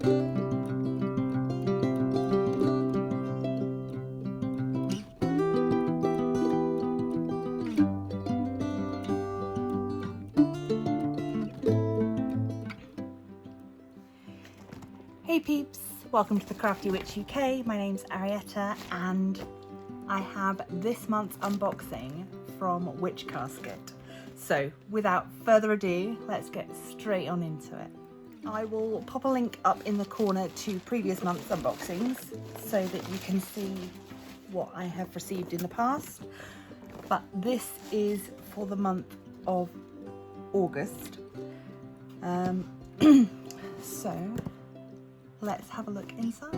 Hey peeps, welcome to the Crafty Witch UK. My name's Arietta and I have this month's unboxing from Witch Casket. So without further ado, let's get straight on into it. I will pop a link up in the corner to previous month's unboxings so that you can see what I have received in the past. But this is for the month of August. So let's have a look inside.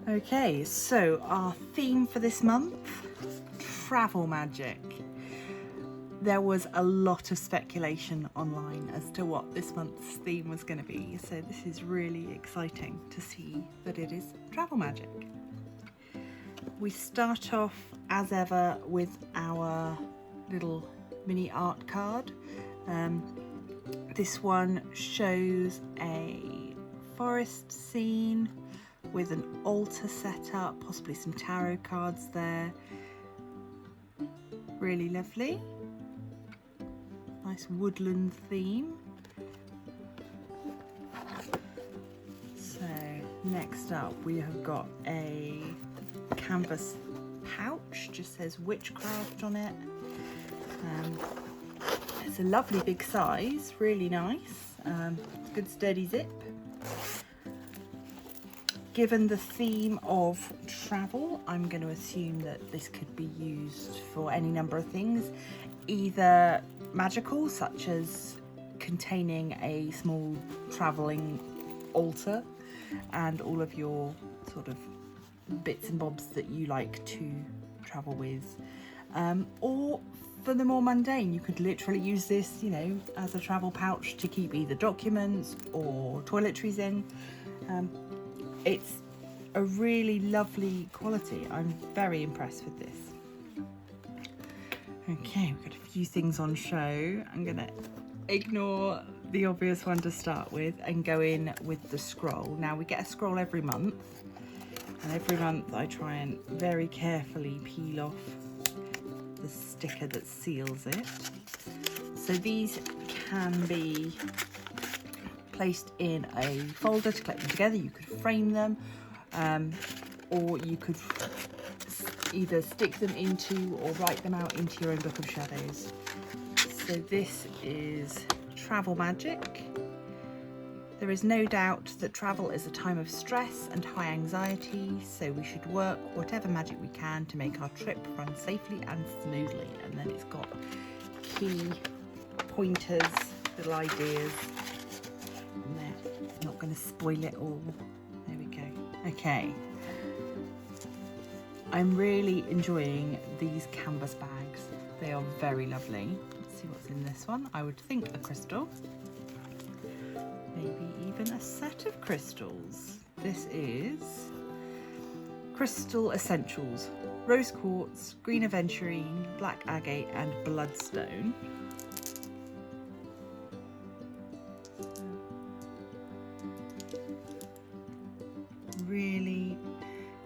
Okay, so our theme for this month, travel magic. There was a lot of speculation online as to what this month's theme was going to be, so this is really exciting to see that it is travel magic. We start off as ever with our little mini art card. This one shows a forest scene with an altar set up, possibly some tarot cards there. Really lovely. Nice woodland theme. So next up we have got a canvas pouch, just says witchcraft on it. It's a lovely big size, really nice, good sturdy zip. Given the theme of travel, I'm going to assume that this could be used for any number of things, either magical, such as containing a small travelling altar and all of your sort of bits and bobs that you like to travel with, or for the more mundane, you could literally use this, you know, as a travel pouch to keep either documents or toiletries in. It's a really lovely quality. I'm very impressed with this. Okay, we've got a few things on show. I'm gonna ignore the obvious one to start with and go in with the scroll. Now we get a scroll every month, and every month I try and very carefully peel off the sticker that seals it. So these can be placed in a folder to collect them together. You could frame them, or you could either stick them into or write them out into your own book of shadows. So this is travel magic. There is no doubt that travel is a time of stress and high anxiety, so we should work whatever magic we can to make our trip run safely and smoothly. And then it's got key pointers, little ideas. And there, not going to spoil it all. There we go. Okay. I'm really enjoying these canvas bags. They are very lovely. Let's see what's in this one. I would think a crystal. Maybe even a set of crystals. This is Crystal Essentials. Rose quartz, green aventurine, black agate and bloodstone. Really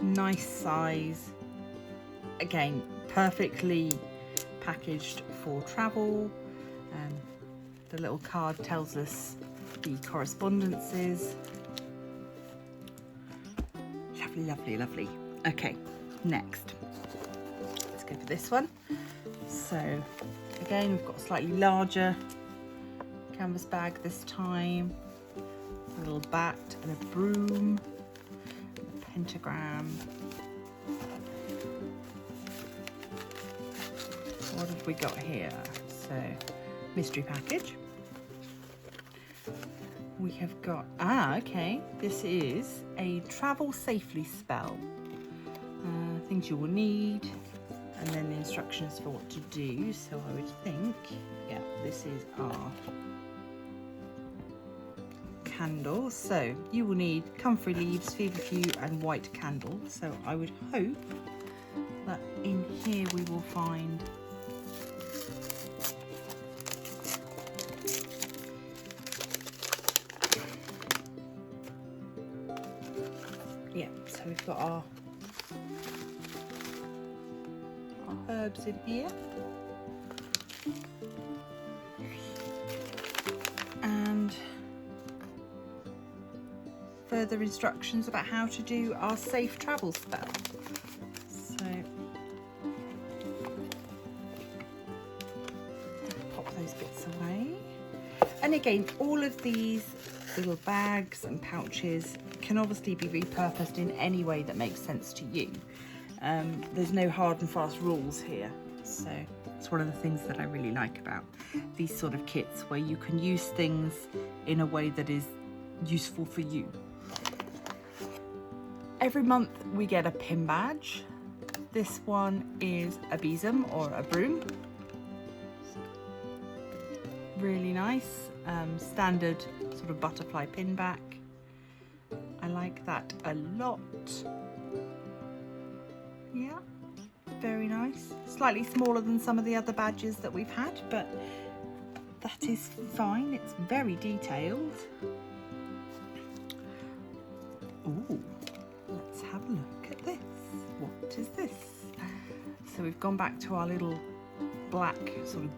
nice size. Again, perfectly packaged for travel. The little card tells us the correspondences. Lovely, lovely, lovely. Okay, next. Let's go for this one. So again, we've got a slightly larger canvas bag this time. A little bat and a broom, and a pentagram. What have we got here? So, mystery package. We have got, okay, this is a travel safely spell. Things you will need, and then the instructions for what to do. So I would think, yeah, this is our candle. So you will need comfrey leaves, feverfew and white candle. So I would hope that in here we will find so we've got our herbs in here. And further instructions about how to do our safe travel spell. So pop those bits away. And again, all of these little bags and pouches can obviously be repurposed in any way that makes sense to you. There's no hard and fast rules here, so it's one of the things that I really like about these sort of kits, where you can use things in a way that is useful for you. Every month we get a pin badge. This one is a besom or a broom. Really nice, standard sort of butterfly pin back. I like that a lot. Yeah, very nice. Slightly smaller than some of the other badges that we've had, but that is fine. It's very detailed. Ooh, let's have a look at this. What is this? So we've gone back to our little black sort of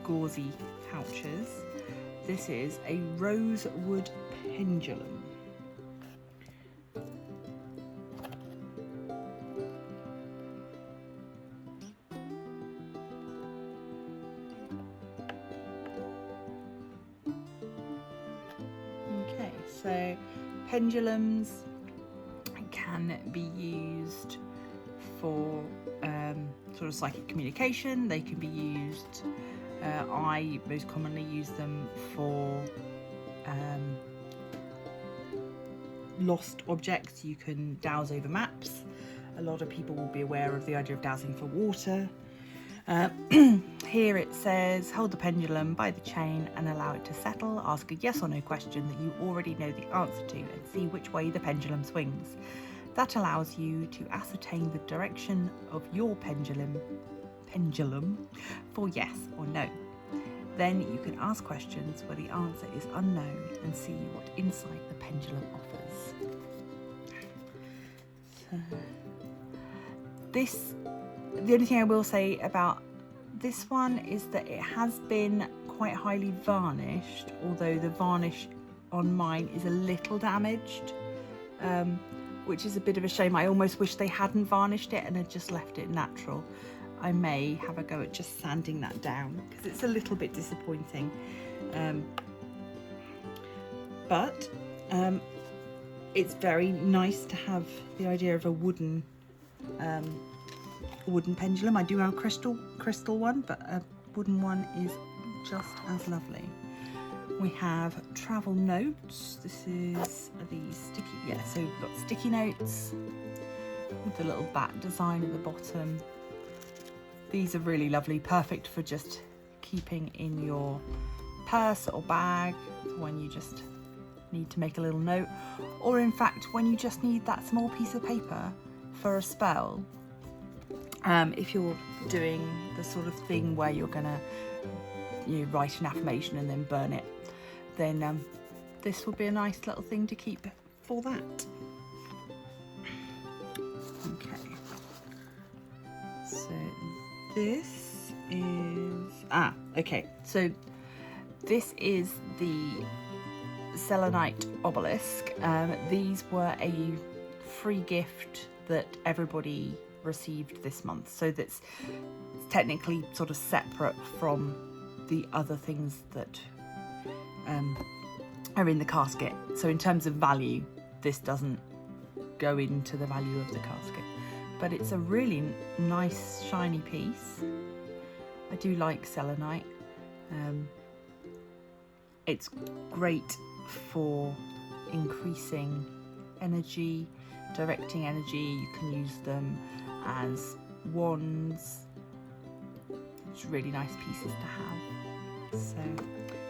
gauzy pouches. This is a Rosewood Pendulum. Okay, so pendulums can be used for sort of psychic communication. They can be used, I most commonly use them for lost objects. You can dowse over maps. A lot of people will be aware of the idea of dowsing for water. Here it says, hold the pendulum by the chain and allow it to settle. Ask a yes or no question that you already know the answer to and see which way the pendulum swings. That allows you to ascertain the direction of your pendulum for yes or no. Then you can ask questions where the answer is unknown and see what insight the pendulum offers. So the only thing I will say about this one is that it has been quite highly varnished, although the varnish on mine is a little damaged, which is a bit of a shame. I almost wish they hadn't varnished it and had just left it natural. I may have a go at just sanding that down because it's a little bit disappointing. But it's very nice to have the idea of a wooden pendulum. I do have a crystal one, but a wooden one is just as lovely. We have travel notes. This is the sticky, so we've got sticky notes with the little bat design at the bottom. These are really lovely, perfect for just keeping in your purse or bag when you just need to make a little note, or in fact when you just need that small piece of paper for a spell. If you're doing the sort of thing where you're gonna write an affirmation and then burn it, then this will be a nice little thing to keep for that. Okay, so this is so this is the Selenite Obelisk. These were a free gift that everybody received this month, so that's technically sort of separate from the other things that are in the casket. So in terms of value, this doesn't go into the value of the casket, but it's a really nice shiny piece. I do like selenite. It's great for increasing energy, directing energy. You can use them as wands. It's really nice pieces to have. So,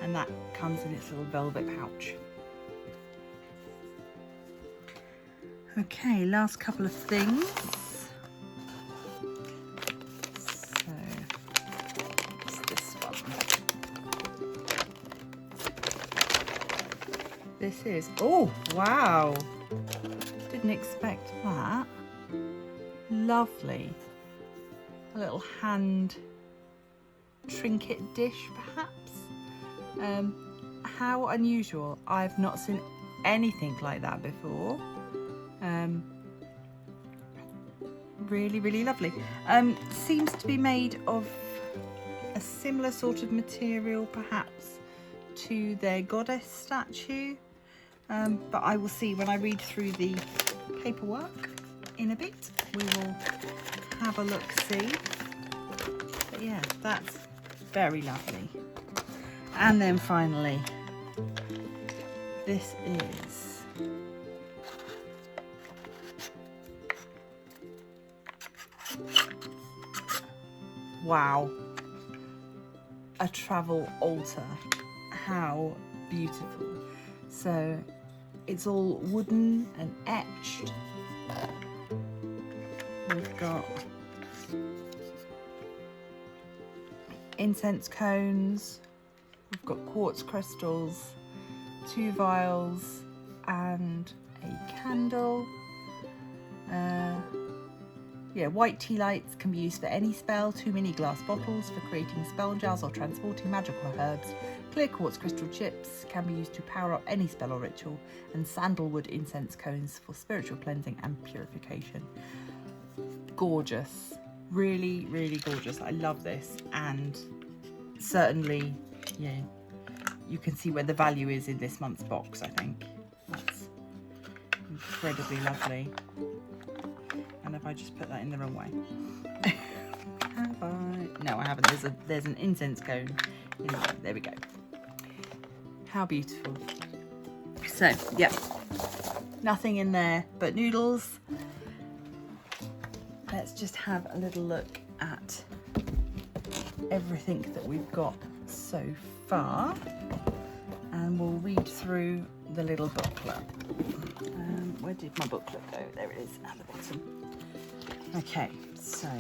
and that comes in its little velvet pouch. Okay, last couple of things. So, it's this one. This is, oh, wow. Didn't expect that. Lovely. A little hand trinket dish, perhaps. How unusual. I've not seen anything like that before. Really, really lovely. Seems to be made of a similar sort of material, perhaps, to their goddess statue. But I will see when I read through the paperwork in a bit. We will have a look-see. But yeah, that's very lovely. And then finally, this is wow, a travel altar. How beautiful. So it's all wooden and etched. We've got incense cones, we've got quartz crystals, 2 vials and a candle. Yeah, white tea lights can be used for any spell, 2 mini glass bottles for creating spell jars or transporting magical herbs. Clear quartz crystal chips can be used to power up any spell or ritual, and sandalwood incense cones for spiritual cleansing and purification. Gorgeous, really, really gorgeous. I love this, and certainly, yeah, you can see where the value is in this month's box. I think that's incredibly lovely. And have I just put that in the wrong way? Have I? No, I haven't. There's an incense cone in there. There we go. How beautiful. So, yeah, nothing in there but noodles. Let's just have a little look at everything that we've got so far, and we'll read through the little booklet. Where did my booklet go? There it is at the bottom. Okay, so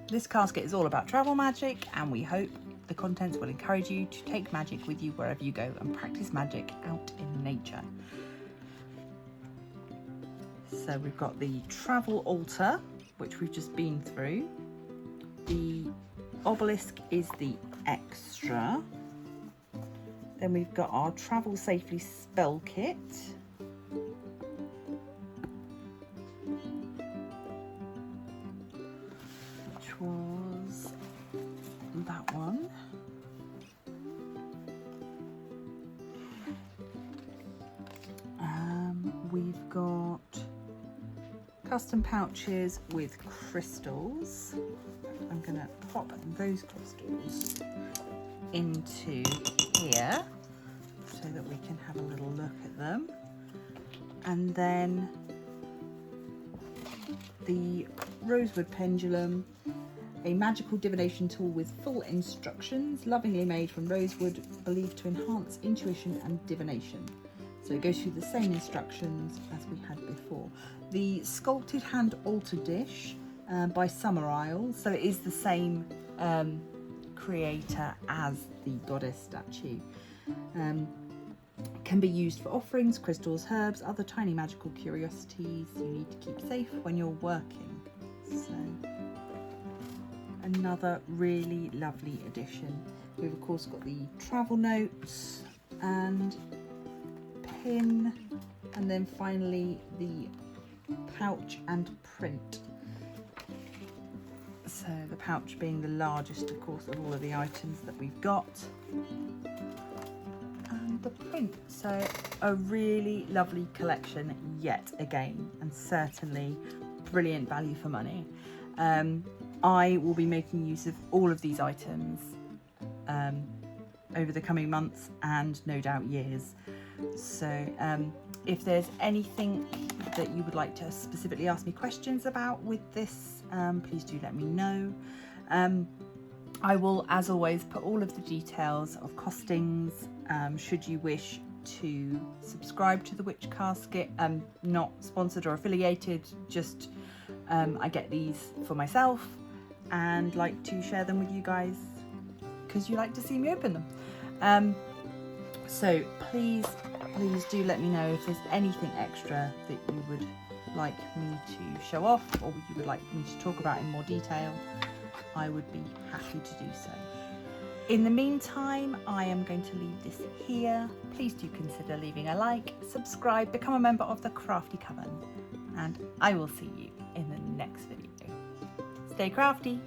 this casket is all about travel magic, and we hope the contents will encourage you to take magic with you wherever you go and practice magic out in nature. So we've got the travel altar, which we've just been through. The obelisk is the extra. Then we've got our travel safely spell kit. Which was that one. We've got custom pouches with crystals. I'm going to pop those crystals into here so that we can have a little look at them. And then the Rosewood Pendulum, a magical divination tool with full instructions, lovingly made from rosewood, believed to enhance intuition and divination. So it goes through the same instructions as we had before. The sculpted hand altar dish by Summer Isle. So it is the same creator as the goddess statue. Can be used for offerings, crystals, herbs, other tiny magical curiosities you need to keep safe when you're working. So another really lovely addition. We've of course got the travel notes and pin, and then finally the pouch and print. So the pouch being the largest, of course, of all of the items that we've got, and the print. So a really lovely collection yet again, and certainly brilliant value for money. I will be making use of all of these items over the coming months and no doubt years. So if there's anything that you would like to specifically ask me questions about with this, please do let me know. I will, as always, put all of the details of costings, should you wish to subscribe to the Witch Casket. Not sponsored or affiliated, just I get these for myself and like to share them with you guys because you like to see me open them. So please do let me know if there's anything extra that you would like me to show off or you would like me to talk about in more detail. I would be happy to do so. In the meantime, I am going to leave this here. Please do consider leaving a like, subscribe, become a member of the Crafty Coven, and I will see you in the next video. Stay crafty!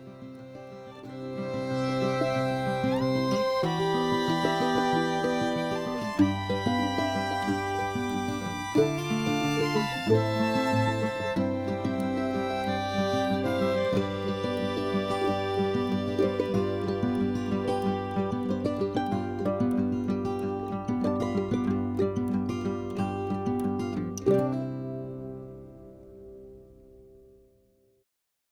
Thank you.